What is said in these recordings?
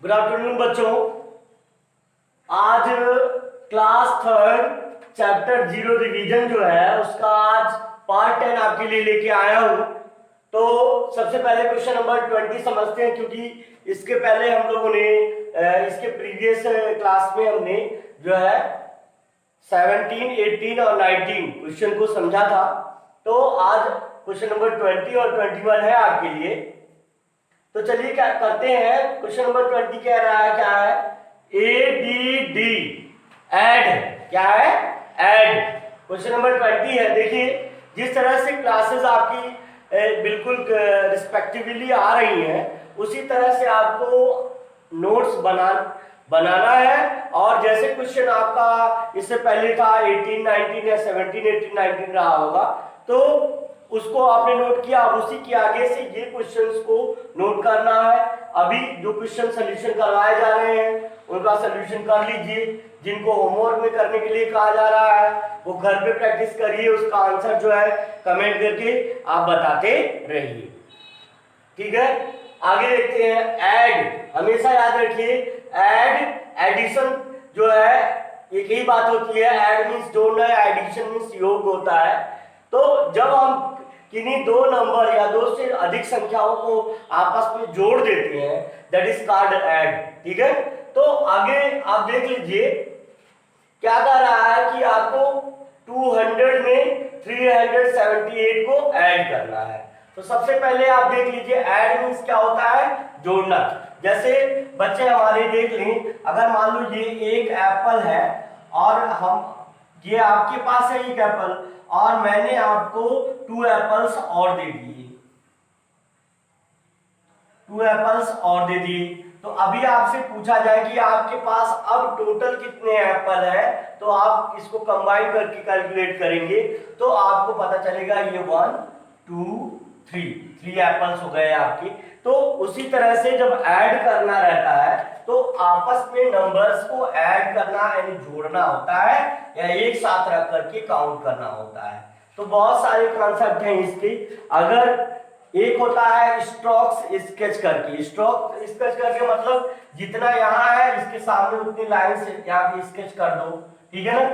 Good afternoon बच्चों। आज class third chapter 0 revision जो है उसका आज पार्ट 10 आपके लिए लेके आया हूं। तो सबसे पहले क्वेश्चन नंबर 20 समझते हैं, क्योंकि इसके पहले हम लोगों ने इसके प्रीवियस क्लास में हमने जो है 17, 18 और 19 क्वेश्चन को समझा था। तो आज क्वेश्चन नंबर 20 और 21 है आपके लिए। तो चलिए क्या करते हैं। क्वेश्चन नंबर 20 कह रहा है, क्या है, ADD ऐड, क्या है, ऐड। क्वेश्चन नंबर 20 है। देखिए जिस तरह से क्लासेस आपकी बिल्कुल रिस्पेक्टिवली आ रही हैं, उसी तरह से आपको नोट्स बनाना है। और जैसे क्वेश्चन आपका इससे पहले था 18, 19 या 17, 18, 19 रहा होगा, तो उसको आपने नोट किया। अब उसी के आगे से ये क्वेश्चंस को नोट करना है। अभी जो क्वेश्चन सोल्यूशन करवाए जा रहे हैं उनका सोल्यूशन कर लीजिए। जिनको होमवर्क में करने के लिए कहा जा रहा है वो घर पे प्रैक्टिस करिए, उसका आंसर जो है कमेंट करके आप बताते रहिए, ठीक है। आगे देखते हैं ऐड। हमेशा याद रखिए ऐड, एडिशन जो है एक ही बात होती है। ऐड मीन्स जोड़ना है, एडिशन मीन्स योग होता है। तो जब हम किन्हीं दो नंबर या दो से अधिक संख्याओं को आपस में जोड़ देते हैं, दैट इज कॉल्ड ऐड, ठीक है। तो आगे आप देख लीजिए क्या कह रहा है कि आपको 200 में 378 को ऐड करना है। तो सबसे पहले आप देख लीजिए ऐड मीन्स क्या होता है, जोड़ना। जैसे बच्चे हमारे देख लें, अगर मान लो ये एक एप्पल है और ये आपके पास है एक एप्पल, और मैंने आपको 2 एप्पल्स और दे दिए, 2 एप्पल्स और दे दिए। तो अभी आपसे पूछा जाए कि आपके पास अब टोटल कितने एप्पल है, तो आप इसको कंबाइन करके कैलकुलेट करेंगे तो आपको पता चलेगा ये 1, 2, 3 एप्पल्स हो गए आपके। तो उसी तरह से जब ऐड करना रहता है तो आपस में नंबर्स को ऐड करना यानी जोड़ना होता है, या एक साथ रख करके काउंट करना होता है। तो बहुत सारे कॉन्सेप्ट हैं इसके। अगर एक होता है स्ट्रोक्स स्केच करके, स्ट्रोक स्केच करके मतलब जितना यहाँ है इसके सामने उतनी लाइन से यहाँ पे स्केच कर दो, ठीक है ना।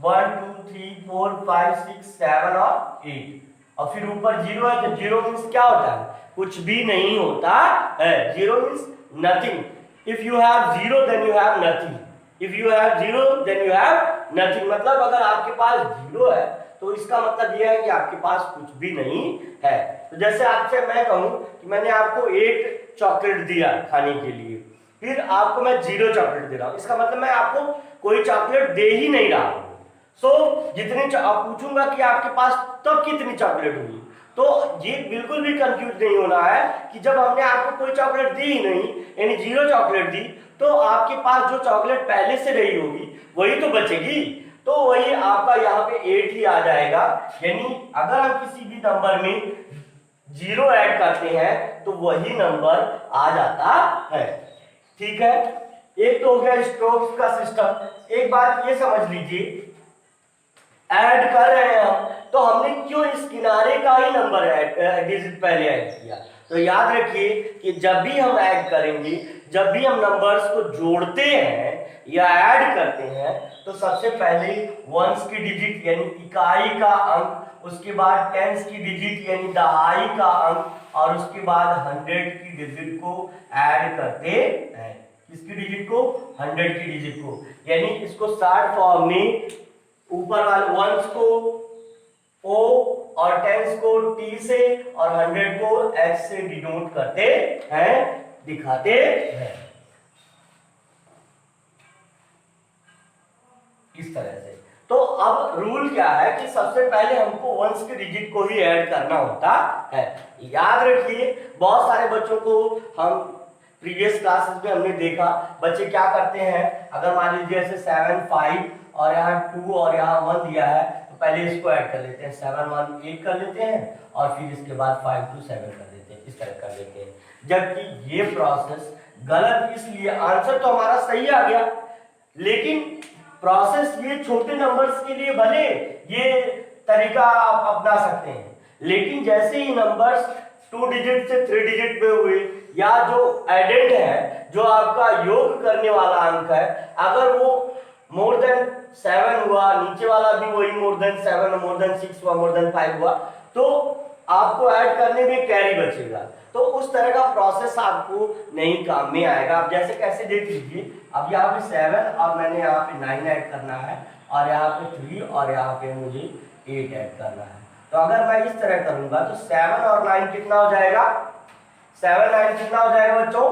1, 2, 3, 4, 5, 6, 7 और 8, और फिर ऊपर 0 है। तो 0 मीन्स क्या होता है, कुछ भी नहीं होता है। 0 means nothing. If you have 0 then you have nothing, if you have 0 then you have nothing. मतलब अगर आपके पास 0 है तो इसका मतलब यह है कि आपके पास कुछ भी नहीं है। तो जैसे आपसे मैं कहूं कि मैंने आपको 8 चॉकलेट दिया खाने के लिए, फिर आपको मैं 0 चॉकलेट दे रहा हूं, इसका मतलब मैं आपको कोई चॉकलेट दे ही नहीं रहा हूं। जितने आप पूछूंगा कि आपके पास तब कितनी चॉकलेट हुई, तो ये बिल्कुल भी कंफ्यूज नहीं होना है कि जब हमने आपको कोई चॉकलेट दी ही नहीं, यानी 0 चॉकलेट दी, तो आपके पास जो चॉकलेट पहले से रही होगी वही तो बचेगी। तो वही आपका यहाँ पे 8 ही आ जाएगा। यानी अगर हम किसी भी नंबर में 0 ऐड करते हैं तो वही नंबर आ जाता है, ठीक है। एक तो हो गया स्ट्रोक्स का सिस्टम। एक बात ये समझ लीजिए, ऐड कर रहे हैं हम, तो हमने क्यों इस किनारे का ही नंबर डिजिट पहले ऐड किया। तो याद रखिए कि जब भी हम ऐड करेंगे, जब भी हम नंबर्स को जोड़ते हैं या ऐड करते हैं, तो सबसे पहले वंस की डिजिट यानी इकाई का अंक, उसके बाद टेंस की डिजिट यानी दहाई का अंक, और उसके बाद 100 की डिजिट को ऐड करते हैं। किसकी डिजिट को, 100 की डिजिट को। यानी इसको शॉर्ट फॉर्म में ऊपर वाले वंस को O और टेंस को T से और 100 को H से डिनोट करते हैं, दिखाते हैं इस तरह से। तो अब रूल क्या है कि सबसे पहले हमको वंस के डिजिट को ही ऐड करना होता है। याद रखिए, बहुत सारे बच्चों को हम प्रीवियस क्लासेस में हमने देखा, बच्चे क्या करते हैं, अगर मान लीजिए जैसे 7, 5 और यहाँ 2 और यहाँ 1 दिया है, तो पहले इसको ऐड कर लेते हैं, 7, 1, 8 कर लेते हैं, और फिर इसके बाद 5 to 7 कर देते हैं, इस तरह कर लेते हैं। जबकि ये प्रोसेस गलत, इसलिए आंसर तो हमारा सही आ गया, लेकिन प्रोसेस ये छोटे नंबर्स के लिए भले ये तरीका आप अपना सकते हैं, लेकिन जैसे ही नंबर्स 2 डिजिट से 3 डिजिट में हुए, या जो एडेंड है, जो आपका योग करने वाला अंक है, अगर वो मोर देन 7 हुआ, नीचे वाला भी वही मोर देन 7, मोर देन 6 हुआ, मोर देन 5 हुआ, तो आपको ऐड करने में कैरी बचेगा। तो उस तरह का प्रोसेस आपको नहीं काम में आएगा। आप जैसे कैसे देख लीजिए, अब यहाँ पे 7 और मैंने यहाँ पे 9 ऐड करना है, और यहाँ पे 3 और यहाँ पे मुझे 8 ऐड करना है। तो अगर मैं इस तरह करूंगा तो 7 और 9 कितना हो जाएगा, 7 9 कितना हो जाएगा बच्चों,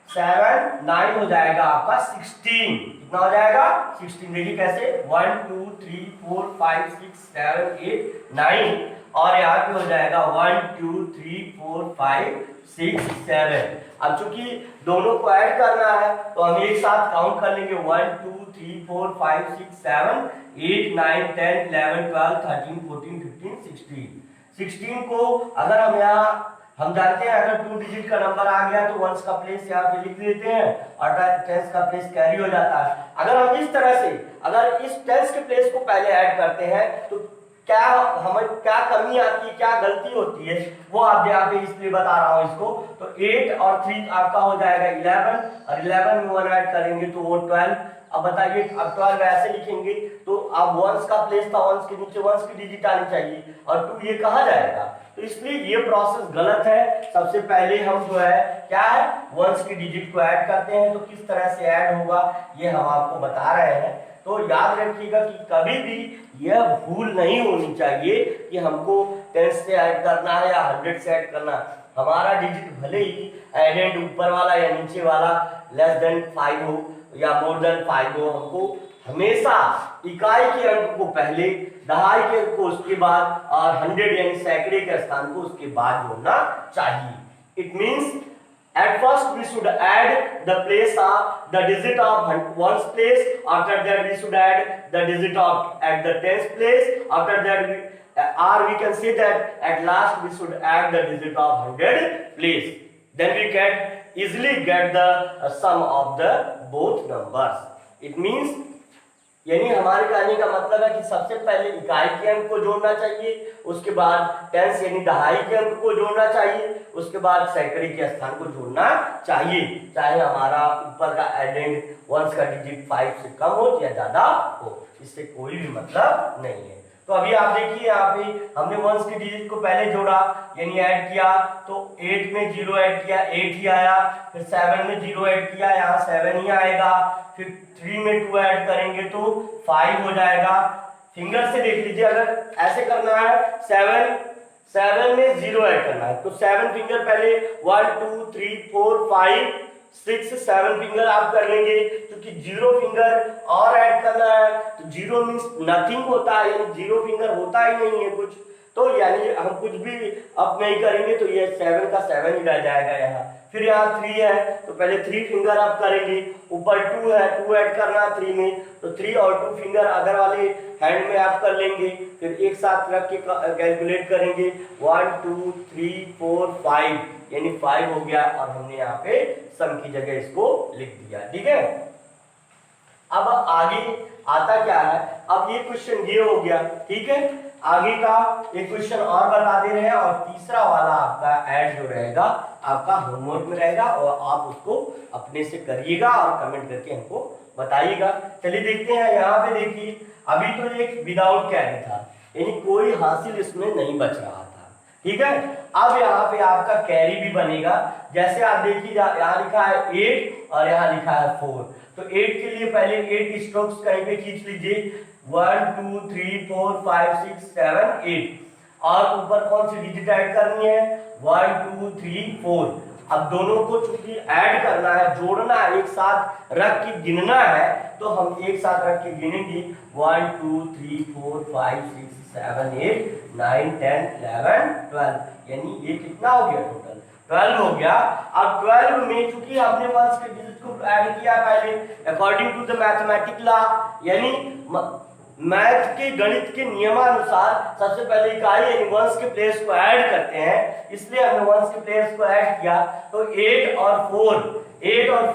7 9 हो जाएगा आपका 16। कितना हो जाएगा 16। देखिए कैसे, 1 2 3 4 5 6 7 8 9, और यहाँ पे हो जाएगा 1 2 3 4 5 6 7। अब चूंकि दोनों को ऐड करना है तो हम एक साथ काउंट कर लेंगे, 1 2 3 4 5 6 7 8 9 10 11 12 13 14 15 16। 16 को अगर हम जानते हैं अगर 2 डिजिट का नंबर आ गया तो वंस का प्लेस यहाँ पे लिख देते हैं और टेंस का प्लेस कैरी हो जाता है। अगर हम इस तरह से अगर इस टेंस के प्लेस को पहले ऐड करते हैं तो क्या हमें क्या कमी आती है, क्या गलती होती है, वो आप यहाँ पे इसलिए बता रहा हूँ इसको। तो 8 और 3 आपका हो जाएगा 11, और 11 में 1 ऐड करेंगे तो वो 12। अब बताइए, अब 12 ऐसे लिखेंगे तो अब वंस का प्लेस था, वंस के नीचे वंस की डिजिट आनी चाहिए, और 2 ये कहा जाएगा। तो इसलिए ये प्रोसेस गलत है। सबसे पहले हम जो है क्या है, वंस की डिजिट को ऐड करते हैं। तो किस तरह से ऐड होगा ये हम आपको बता रहे हैं। तो याद रखिएगा कि कभी भी यह भूल नहीं होनी चाहिए कि हमको 10 से ऐड करना है या 100 से ऐड करना है। हमारा डिजिट भले ही एडेंड ऊपर वाला या नीचे वाला लेस देन 5 हो या मोर देन 5 हो, हमको हमेशा इकाई के अंक को पहले, दहाई के अंक को उसके बाद, और 100 यानी सैकड़े के स्थान को उसके बाद जोड़ना चाहिए। It means at first we should add the place of the digit of ones place, after that we should add the digit of at the tens place, after that we can say that at last we should add the digit of 100 place. Then we can easily get the sum of the both numbers. It means यानी हमारे कहने का मतलब है कि सबसे पहले इकाई के अंक को जोड़ना चाहिए, उसके बाद टेंस यानी दहाई के अंक को जोड़ना चाहिए, उसके बाद सैकड़े के स्थान को जोड़ना चाहिए, चाहे हमारा ऊपर का एडेंड वंस का डिजिट 5 से कम हो या ज्यादा हो, इससे कोई भी मतलब नहीं है। तो अभी आप देखिए यहाँ पे हमने वंस के डिजिट को पहले जोड़ा यानी ऐड किया, तो 8 में 0 ऐड किया 8 ही आया, फिर 7 में 0 ऐड किया यहाँ 7 ही आएगा, फिर 3 में 2 ऐड करेंगे तो 5 हो जाएगा। फिंगर से देख लीजिए, अगर ऐसे करना है 7 में 0 ऐड करना है तो 7 फिंगर पहले 1 2 3 4 5 6 7 फिंगर आप कर लेंगे, क्योंकि 0 फिंगर और ऐड करना है तो 0 मींस नथिंग होता है, यानी 0 फिंगर होता ही नहीं है कुछ, तो यानी हम कुछ भी अब नहीं करेंगे तो ये 7 का 7 ही रह जाएगा यहाँ। फिर यहाँ 3 है तो पहले 3 फिंगर आप करेंगे, ऊपर 2 है 2 ऐड करना 3 में, तो 3 और 2 फिंगर अगर वाले हैंड में आप कर लेंगे, फिर एक साथ रख के कैलकुलेट करेंगे 1 2 3 4 5 यानी 5 हो गया, और हमने यहाँ पे सम की जगह इसको लिख दिया। ठीक है, अब आगे आता क्या है, अब ये क्वेश्चन ये हो गया। ठीक है, आगे का एक क्वेश्चन और बता दे रहे हैं, और तीसरा वाला आपका ऐड जो रहेगा आपका होमवर्क में रहेगा, और आप उसको अपने से करिएगा और कमेंट करके हमको बताइएगा। चलिए देखते हैं, यहाँ पे देखिए अभी तो एक विदाउट कैरी था, यानी कोई हासिल इसमें नहीं बच रहा था। ठीक है, अब यहाँ पे आपका कैरी भी बनेगा। जैसे आप देखिए यहाँ लिखा है 8 और यहाँ लिखा है 4, तो 8 के लिए पहले 8 स्ट्रोक्स कहीं पे खींच लीजिए, 1 2 3 4 5 6 7 8, और ऊपर कौन सी डिजिट ऐड करनी है 1 2 3 4। अब दोनों को चूंकि ऐड करना है, जोड़ना है, एक साथ रख के गिनना है, तो हम एक साथ रख के गिनेंगे 1 2 3 4 5 6 7 8 9 10 11 12, यानी ये कितना हो गया टोटल 12 हो गया। अब 12 में चूंकि हमने वंस के डिजिट को ऐड किया पहले according to the mathematic law, यानी मैथ के गणित के नियमानुसार सबसे पहले इकाई यानी वंस के प्लेस को ऐड करते हैं, इसलिए हमने वंस के प्लेस को ऐड किया। तो 8 और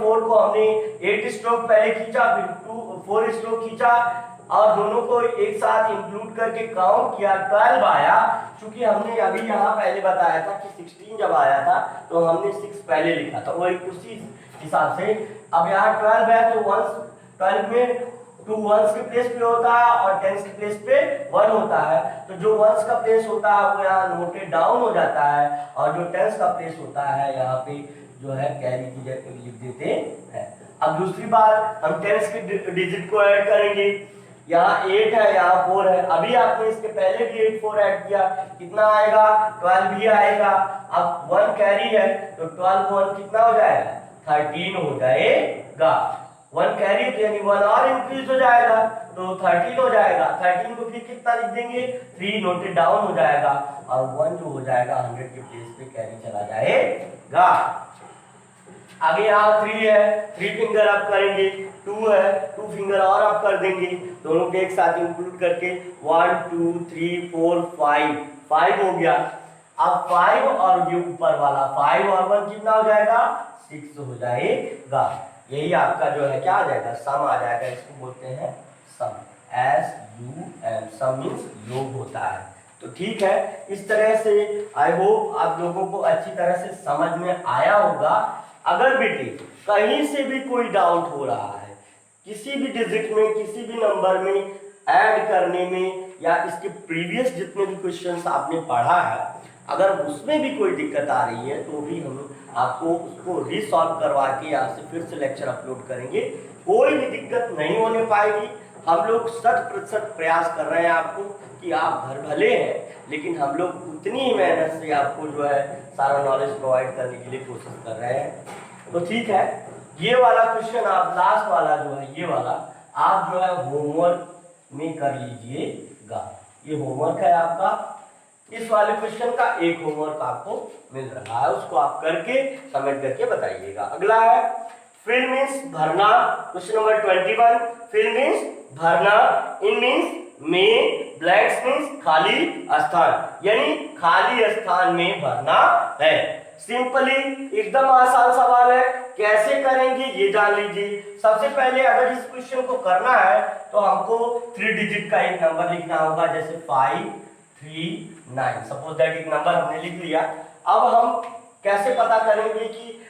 4 को हमने 8 स्ट्रोक पहले खींचा, फिर 4 स्ट्रोक खींचा, और दोनों को एक साथ इंक्लूड करके काउंट किया, 12 आया। क्योंकि हमने अभी यहाँ पहले बताया था कि 16 जब आया था तो हमने 6 पहले लिखा था, वही उसी हिसाब से अब यहाँ 12 है तो 12 में 2 वंस के प्लेस पे होता है और टेंस के प्लेस पे 1 होता है। तो जो वंस का प्लेस होता है वो यहाँ नोटेड डाउन हो जाता है और जो टेंस का प्लेस होता है यहाँ पे जो है कैरी की जगह लिख देते हैं। अब दूसरी बात हम टेंस के डिजिट को ऐड करेंगे। यहाँ 8 है, यहाँ 4 है। अभी आपने इसके पहले भी 8 4 ऐड किया, कितना आएगा? 12 भी आएगा। अब 1 कैरी है तो 12 1 कितना हो जाएगा? 13 हो जाएगा। 1 कैरी यानी 1 और इंक्रीज हो जाएगा तो 13 हो जाएगा। 13 को फिर कितना लिख देंगे? 3 नोटेड डाउन हो जाएगा और 1 जो हो जाएगा 100 के प्लेस पे कैरी चला जाएगा। आगे यहाँ 3 है, 3 फिंगर अप करेंगे। 2 है, 2 फिंगर और अप कर देंगे, दोनों के एक साथ इंक्लूड करके 1 2 3 4 5 हो गया। अब 5 और ये ऊपर वाला 5 और 1 कितना हो जाएगा? 6 हो जाएगा। यही आपका जो है क्या आ जाएगा? सम आ जाएगा। इसको बोलते हैं सम, SUM। सम मीन्स योग होता है। तो ठीक है, इस तरह से आई होप आप लोगों को अच्छी तरह से समझ में आया होगा। अगर बेटे कहीं से भी कोई डाउट हो रहा है किसी भी डिजिट में, किसी भी नंबर में ऐड करने में, या इसके प्रीवियस जितने भी क्वेश्चंस आपने पढ़ा है, अगर उसमें भी कोई दिक्कत आ रही है तो भी हम आपको उसको रीसॉल्व करवा के यहाँ से फिर से लेक्चर अपलोड करेंगे। कोई भी दिक्कत नहीं होने पाएगी। हम लोग 100% प्रयास कर रहे हैं आपको कि आप घर भले हैं, लेकिन हम लोग उतनी ही मेहनत से आपको जो है सारा नॉलेज प्रोवाइड करने के लिए कोशिश कर रहे हैं। तो ठीक है, ये वाला क्वेश्चन आप लास्ट वाला जो है ये वाला आप जो है होमवर्क में कर लीजिएगा। ये होमवर्क है आपका। इस वाले क्वेश्चन का एक होमवर्क आपको मिल रहा है, उसको आप करके कमेंट करके बताइएगा। अगला है फिल मीन्स भरना। Question number 21। फिल मीन्स भरना, इन मीन्स में, ब्लैंक्स मीन्स खाली स्थान, यानी खाली स्थान में भरना है। सिंपली एकदम आसान सवाल है, कैसे करेंगे ये जान लीजिए। सबसे पहले अगर इस क्वेश्चन को करना है तो हमको 3 डिजिट का एक नंबर लिखना होगा, जैसे 5 3 9। सपोज दैट एक नंबर हमने लिख लिया। अब हम कैसे पता करेंगे कि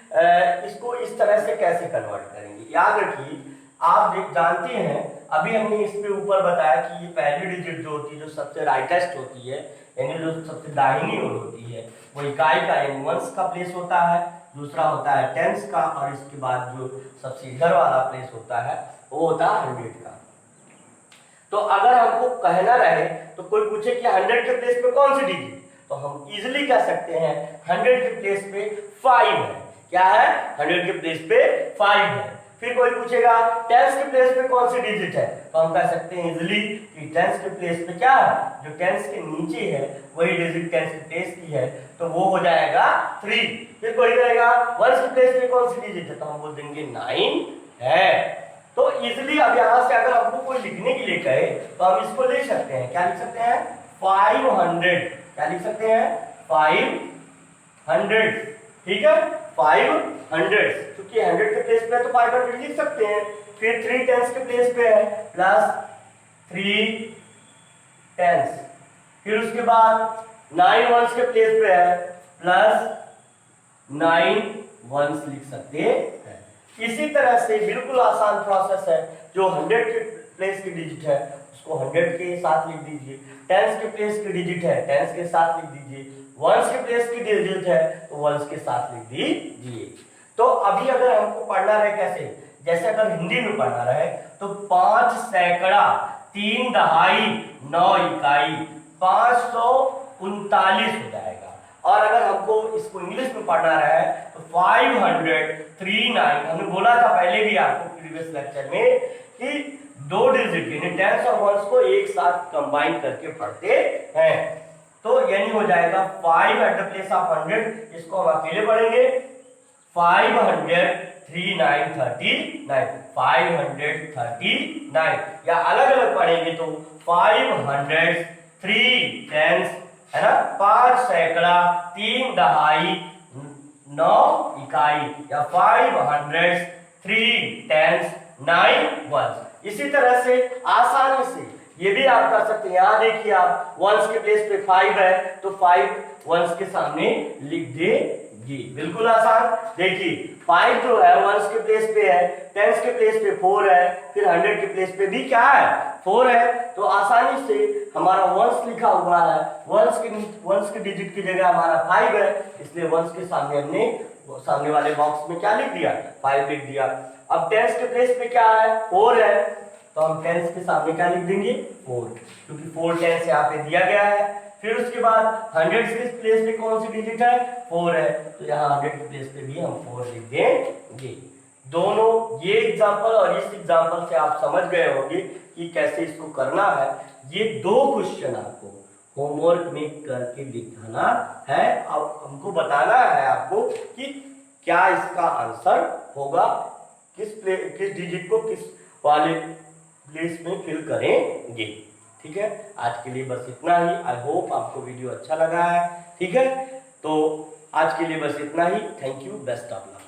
इसको इस तरह से कैसे कन्वर्ट करेंगे? याद रखिए, आप जानते हैं अभी हमने इस पे ऊपर बताया कि ये पहली डिजिट जो होती है, जो सबसे राइटेस्ट होती है, यानी जो सबसे दाहिनी ओर होती है, वो इकाई का यानी वंस का प्लेस होता है, दूसरा होता है टेंस का, और इसके बाद जो सबसे इधर वाला प्लेस होता है वो होता है 100 का। तो अगर हमको कहना रहे तो कोई पूछे कि 100 के प्लेस पे कौन सी डिजिट, तो हम इजीली कह सकते हैं 100 के प्लेस पे 5 है। क्या है? 100 के प्लेस पे 5 है। फिर कोई पूछेगा टेंस के प्लेस पे कौन सी डिजिट है, तो हम कह सकते हैं इजीली कि टेंस के प्लेस पे क्या है? जो टेंस के नीचे है वही डिजिट टेंस के प्लेस की है, तो वो हो जाएगा 3। फिर कोई कहेगा वंस के प्लेस पे कौन सी डिजिट है, तो हम बोल देंगे 9 है। तो इजीली अब यहाँ से अगर हमको कोई लिखने के लिए कहे तो हम इसको लिख सकते हैं। क्या लिख सकते हैं? 500। क्या लिख सकते हैं? 500। ठीक है, 500, क्योंकि 100 के प्लेस पे है तो 500 लिख सकते हैं। फिर 3 टेंस के प्लेस पे है, प्लस 3 टेंस। फिर उसके बाद 9 वंस के प्लेस पे है, प्लस 9 वंस लिख सकते हैं। इसी तरह से बिल्कुल आसान प्रोसेस है। जो 100 के प्लेस की डिजिट है उसको 100 के साथ लिख दीजिए, टेंस के प्लेस की डिजिट है टेंस के साथ लिख दीजिए, वंस के प्लेस की डिजिट है तो वंस के साथ लिख दीजिए। तो अभी अगर हमको पढ़ना रहे कैसे, जैसे अगर हिंदी में पढ़ना रहे तो 5 सैकड़ा 3 दहाई 9 इकाई 539 हो जाएगा। और अगर हमको इसको इंग्लिश में पढ़ना रहा है तो 539, हमने बोला था पहले भी आपको प्रीवियस लेक्चर में कि 2 डिजिट यानी टेंस और वंस को एक साथ कंबाइन करके पढ़ते हैं। तो यानी हो जाएगा 5 एट द प्लेस ऑफ 100, इसको हम अकेले पढ़ेंगे 539 539, या अलग अलग पढ़ेंगे तो 503 टेंस है ना, 5 सैकड़ा 3 दहाई 9 इकाई, या 503 टेंस 9 वंस। इसी तरह से आसानी से ये भी आप कर सकते हैं। यहाँ देखिए आप वंस के प्लेस पे 5 है तो 5 वंस के सामने लिख देंगे, बिल्कुल आसान। देखिए 5 जो है वंस के प्लेस पे है, टेंस के प्लेस पे 4 है, फिर 100 के प्लेस पे भी क्या है 4 है, तो आसानी से हमारा वंस लिखा हुआ है, वंस के डिजिट की जगह हमारा 5 है, इसलिए वंस के सामने हमने सामने वाले बॉक्स में क्या लिख दिया 5 लिख दिया। अब टेंस के प्लेस पे क्या है 4 है, तो हम टेंस के सामने क्या लिख देंगे 4, क्योंकि 4 टेंस यहाँ पे दिया गया है। फिर उसके बाद 100 के प्लेस पे कौन सी डिजिट है 4 है, तो यहाँ 100 के प्लेस पे भी हम 4 लिख देंगे। दोनों ये एग्जांपल और इस एग्जांपल से आप समझ गए होंगे कि कैसे इसको करना है। ये 2 क्वेश्चन आपको होमवर्क में करके दिखाना है। अब हमको बताना है आपको कि क्या इसका आंसर होगा, किस डिजिट को किस वाले प्लेस में फिल करेंगे। ठीक है, आज के लिए बस इतना ही। आई होप आपको वीडियो अच्छा लगा है। ठीक है, तो आज के लिए बस इतना ही। Thank you, best of luck.